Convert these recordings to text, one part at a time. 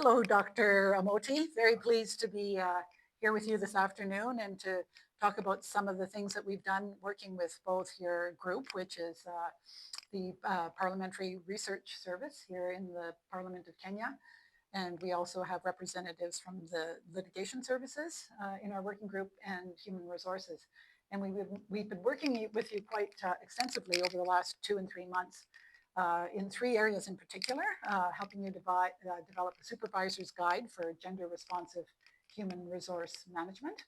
Hello, Dr. Amoti. Very pleased to be here with you this afternoon and to talk about some of the things that we've done working with both your group, which is the Parliamentary Research Service here in the Parliament of Kenya. And we also have representatives from the litigation services in our working group and human resources. And we've been working with you quite extensively over the last 2 and 3 months in 3 areas in particular, helping you develop a supervisor's guide for gender responsive human resource management.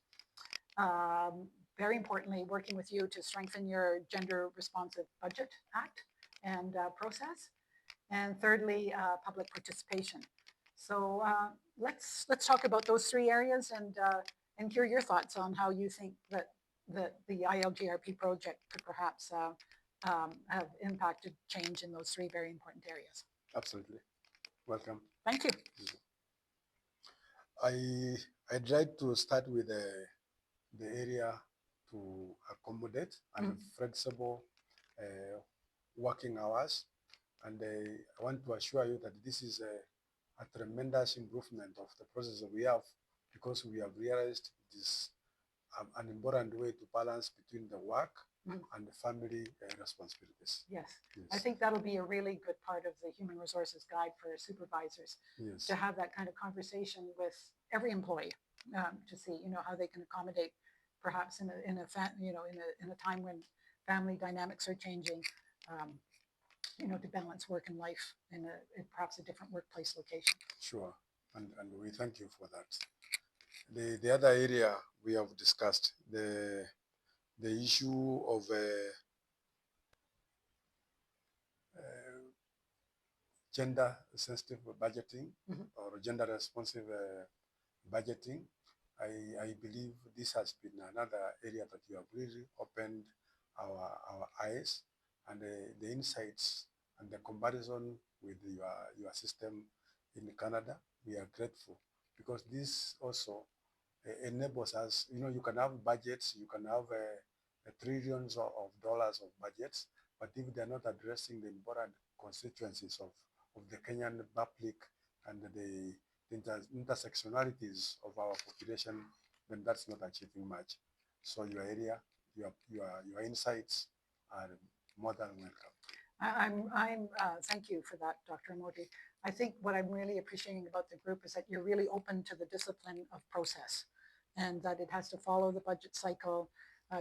Very importantly, working with you to strengthen your Gender Responsive Budget Act and process. And thirdly, public participation. So let's talk about those 3 areas and hear your thoughts on how you think that the ILGRP project could perhaps have impacted change in those 3 very important areas. Absolutely. Welcome. Thank you. I'd like to start with the area to accommodate and flexible working hours. And I want to assure you that this is a tremendous improvement of the process that we have, because we have realized it is an important way to balance between the work and the family responsibilities. Yes. I think that'll be a really good part of the Human Resources Guide for supervisors, to have that kind of conversation with every employee to see, how they can accommodate, perhaps in a time when family dynamics are changing, to balance work and life in perhaps a different workplace location. Sure, and we thank you for that. The other area we have discussed, the issue of gender sensitive budgeting or gender responsive budgeting. I believe this has been another area that you have really opened our eyes, and the insights and the comparison with your system in Canada. We are grateful, because this also enables us, you can have budgets, you can have trillions of dollars of budgets, but if they're not addressing the important constituencies of the Kenyan public and the intersectionalities of our population, then that's not achieving much. So your area, your insights are more than welcome. Thank you for that, Dr. Amoti. I think what I'm really appreciating about the group is that you're really open to the discipline of process, and that it has to follow the budget cycle.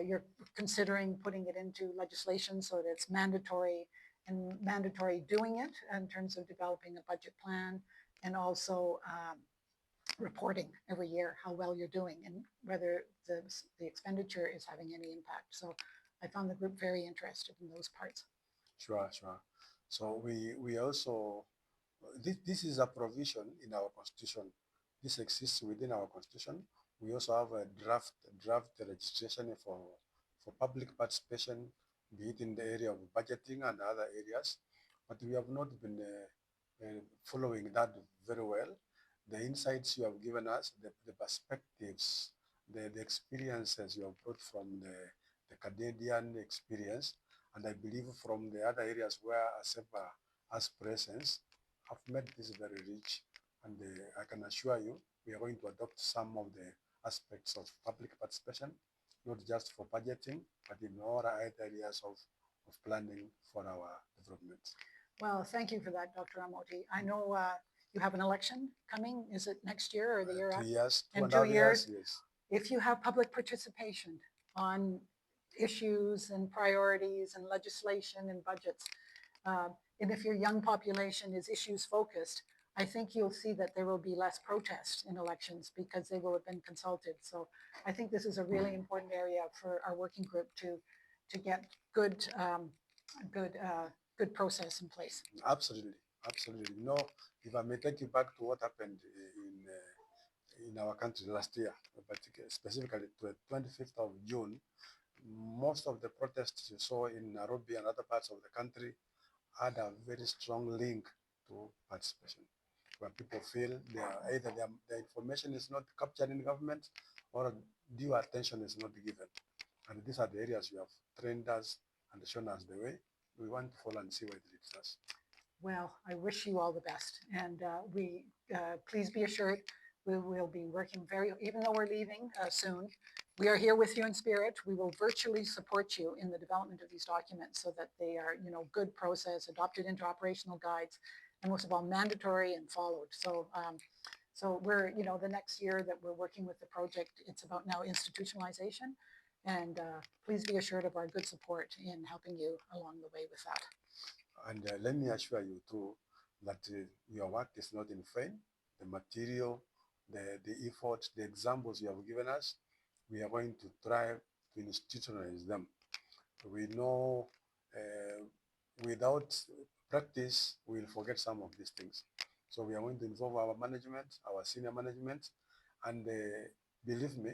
You're considering putting it into legislation so that it's mandatory, and mandatory doing it in terms of developing a budget plan, and also reporting every year how well you're doing and whether the expenditure is having any impact. So I found the group very interested in those parts. Sure. So we also, this is a provision in our constitution. This exists within our constitution. We also have a draft legislation for public participation, be it in the area of budgeting and other areas, but we have not been following that very well. The insights you have given us, the perspectives, the experiences you have brought from the Canadian experience, and I believe from the other areas where ACEPA has presence, have made this very rich. And I can assure you, we are going to adopt some of the aspects of public participation, not just for budgeting, but in all other areas of planning for our development. Well, thank you for that, Dr. Amoti. I know you have an election coming. Is it next year or the year after? 2 years. In 2 years, yes. If you have public participation on issues and priorities and legislation and budgets, and if your young population is issues focused, I think you'll see that there will be less protest in elections because they will have been consulted. So I think this is a really important area for our working group to get good process in place. Absolutely. If I may take you back to what happened in our country last year, but specifically to the 25th of June, most of the protests you saw in Nairobi and other parts of the country had a very strong link to participation, where people feel either their information is not captured in government or due attention is not given. And these are the areas you have trained us and shown us the way. We want to follow and see where it leads us. Well, I wish you all the best. And please be assured, we will be working even though we're leaving soon, we are here with you in spirit. We will virtually support you in the development of these documents so that they are, good process, adopted into operational guides, and most of all, mandatory and followed. So we're, the next year that we're working with the project, it's about now institutionalization. And please be assured of our good support in helping you along the way with that. And let me assure you too that your work is not in vain. The material, the effort, the examples you have given us, we are going to try to institutionalize them. We know without practice, we will forget some of these things. So we are going to involve our management, our senior management, and believe me,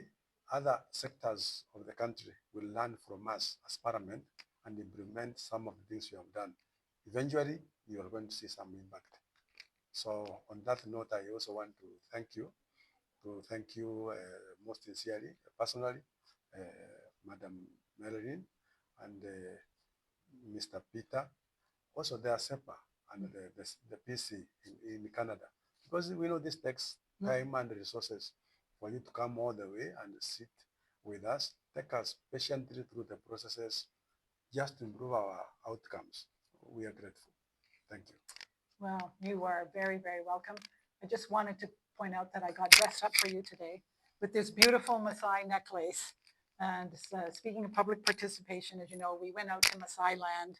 other sectors of the country will learn from us as Parliament and implement some of the things we have done. Eventually, you are going to see some impact. So on that note, I also want to thank you most sincerely, personally, Madam Marilyn and Mr. Peter, also the ACEPA and the PC in Canada, because we know this takes time and resources for you to come all the way and sit with us, take us patiently through the processes just to improve our outcomes. We are grateful. Thank you. Well, you are very, very welcome. I just wanted to point out that I got dressed up for you today with this beautiful Maasai necklace. And speaking of public participation, as you know, we went out to Maasai land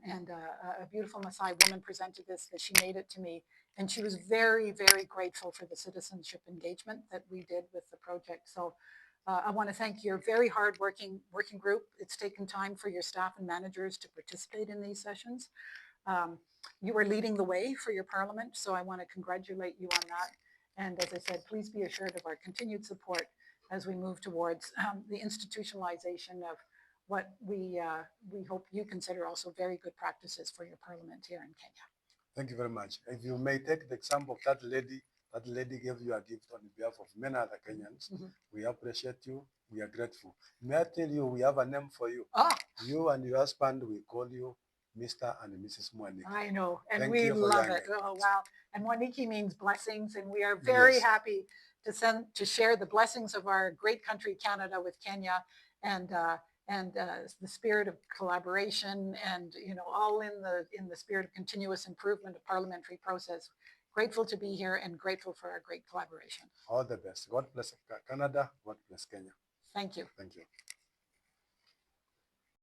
and a beautiful Maasai woman presented this, that she made it to me. And she was very, very grateful for the citizenship engagement that we did with the project. So I want to thank your very hard working group. It's taken time for your staff and managers to participate in these sessions. You are leading the way for your Parliament, so I want to congratulate you on that. And as I said, please be assured of our continued support as we move towards the institutionalization of what we hope you consider also very good practices for your Parliament here in Kenya. Thank you very much. If you may take the example of that lady gave you a gift on behalf of many other Kenyans. We appreciate you. We are grateful. May I tell you, we have a name for you. You and your husband, we call you Mr. and Mrs. Mwaniki. I know, and Thank we you for love your it. Oh, wow. And Mwaniki means blessings, and we are very happy to share the blessings of our great country, Canada, with Kenya, and the spirit of collaboration, and all in the spirit of continuous improvement of parliamentary process. Grateful to be here and grateful for our great collaboration. All the best. God bless Canada. God bless Kenya. Thank you. Thank you.